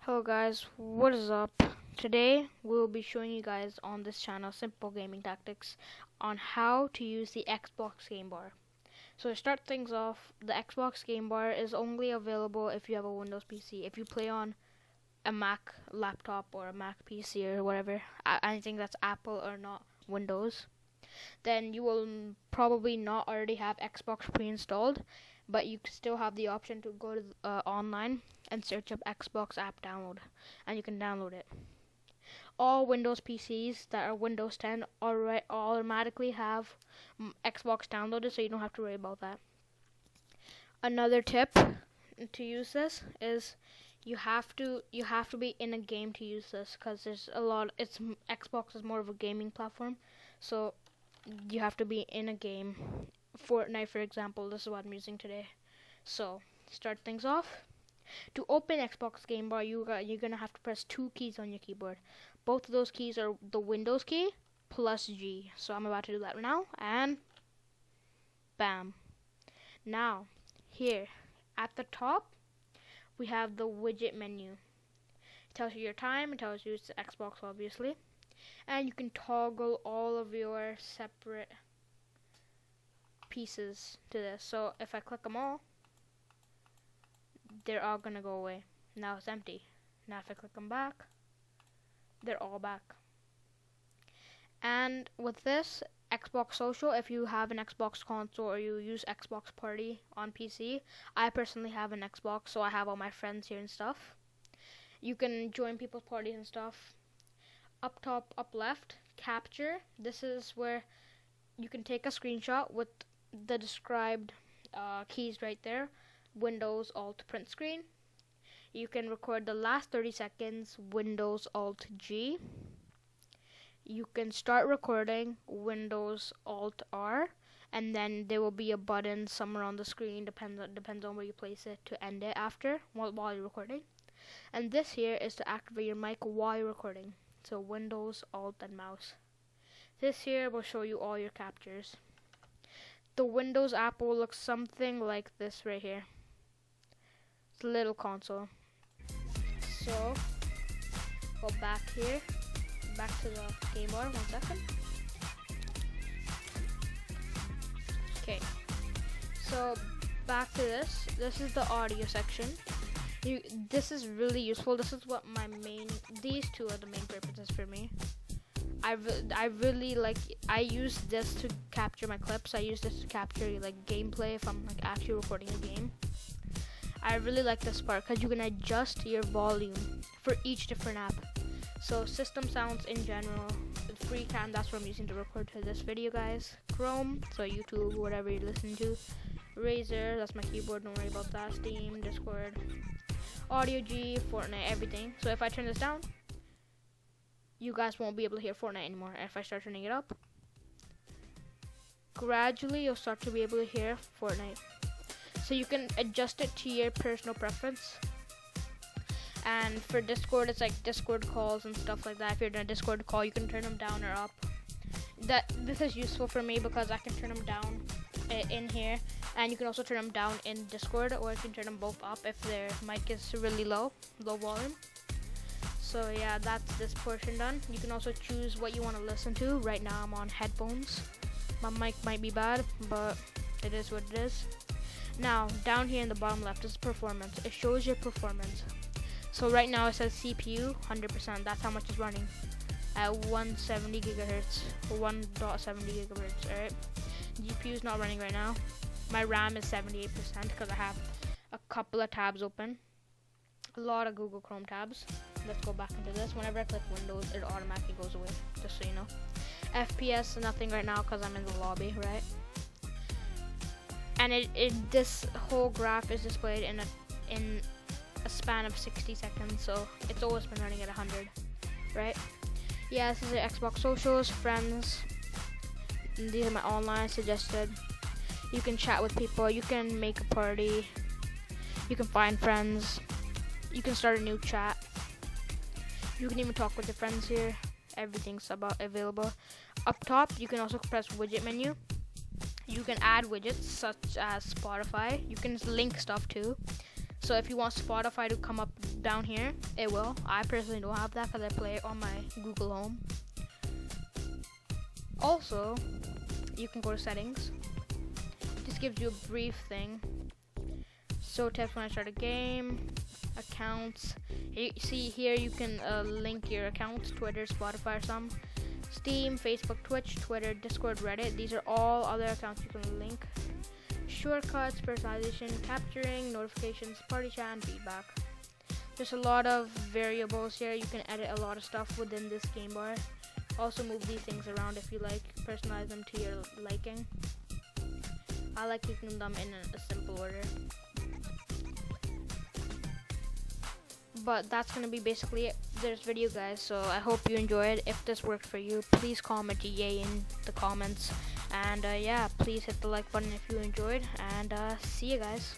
Hello guys, what is up? Today we'll be showing you guys on this channel simple gaming tactics on how to use the Xbox Gamebar. So to start things off, the Xbox Gamebar is only available if you have a Windows PC. If you play on a Mac laptop or a Mac PC or whatever, anything that's Apple or not Windows, then you will probably not already have Xbox pre-installed, but you still have the option to go to online and search up Xbox app download, and you can download it. All Windows PCs that are Windows 10 automatically have Xbox downloaded, so you don't have to worry about that. Another tip to use this is you have to be in a game to use this, because Xbox is more of a gaming platform, so you have to be in a game. Fortnite, for example, this is what I'm using today. So start things off. To open Xbox Gamebar, you're gonna have to press two keys on your keyboard. Both of those keys are the Windows key plus G. So I'm about to do that now, and bam. Now here at the top we have the widget menu. It tells you your time, it tells you it's the Xbox obviously, and you can toggle all of your separate pieces to this. So if I click them all, they're all gonna go away. Now it's empty. Now if I click them back, they're all back. And with this Xbox Social, if you have an Xbox console or you use Xbox Party on PC, I personally have an Xbox, so I have all my friends here and stuff. You can join people's parties and stuff. Up top, up left, capture. This is where you can take a screenshot with the described keys right there. Windows Alt Print Screen. You can record the last 30 seconds, Windows Alt G. You can start recording, Windows Alt R, and then there will be a button somewhere on the screen, depends on where you place it, to end it after while you're recording. And this here is to activate your mic while you're recording. So Windows Alt and mouse. This here will show you all your captures. The Windows app will look something like this right here. It's a little console. So go back here, back to the Gamebar. 1 second. Okay, so back to this. This is the audio section. This is really useful. This is what these two are the main purposes for me. I really like. I use this to capture my clips. I use this to capture like gameplay if I'm like actually recording a game. I really like this part because you can adjust your volume for each different app. So system sounds in general, FreeCam, that's what I'm using to record to this video, guys. Chrome, so YouTube, whatever you're listening to. Razer, that's my keyboard. Don't worry about that. Steam, Discord, Audio G, Fortnite, everything. So if I turn this down, you guys won't be able to hear Fortnite anymore. If I start turning it up, gradually you'll start to be able to hear Fortnite. So you can adjust it to your personal preference. And for Discord, it's like Discord calls and stuff like that. If you're in a Discord call, you can turn them down or up. This is useful for me because I can turn them down in here, and you can also turn them down in Discord, or you can turn them both up if their mic is really low volume. So yeah, that's this portion done. You can also choose what you want to listen to. Right now I'm on headphones. My mic might be bad, but it is what it is. Now down here in the bottom left is performance. It shows your performance. So right now it says CPU 100%. That's how much it's running at 170 gigahertz or 1.70 gigahertz. Alright. GPU is not running right now. My RAM is 78% because I have a couple of tabs open. A lot of Google Chrome tabs. Let's go back into this. Whenever I click Windows, it automatically goes away, just so you know. FPS, nothing right now because I'm in the lobby, right? And this whole graph is displayed in a span of 60 seconds, so it's always been running at 100, right? Yeah, this is the Xbox Socials, friends. And these are my online suggested. You can chat with people, you can make a party, you can find friends, you can start a new chat, you can even talk with your friends here. Everything's available. Up top, you can also press widget menu. You can add widgets such as Spotify. You can link stuff too. So if you want Spotify to come up down here. It will. I personally don't have that because I play it on my Google Home. Also, you can go to settings. This gives you a brief thing. So tips when I start a game, accounts. You see here you can link your accounts, Twitter, Spotify, or some. Steam, Facebook, Twitch, Twitter, Discord, Reddit. These are all other accounts you can link. Shortcuts, personalization, capturing, notifications, party chat, and feedback. There's a lot of variables here. You can edit a lot of stuff within this game bar. Also move these things around if you like. Personalize them to your liking. I like keeping them in a simple order. But that's gonna be basically it for this video, guys. So I hope you enjoyed. If this worked for you, please comment yay in the comments. And yeah, please hit the like button if you enjoyed. And see you guys.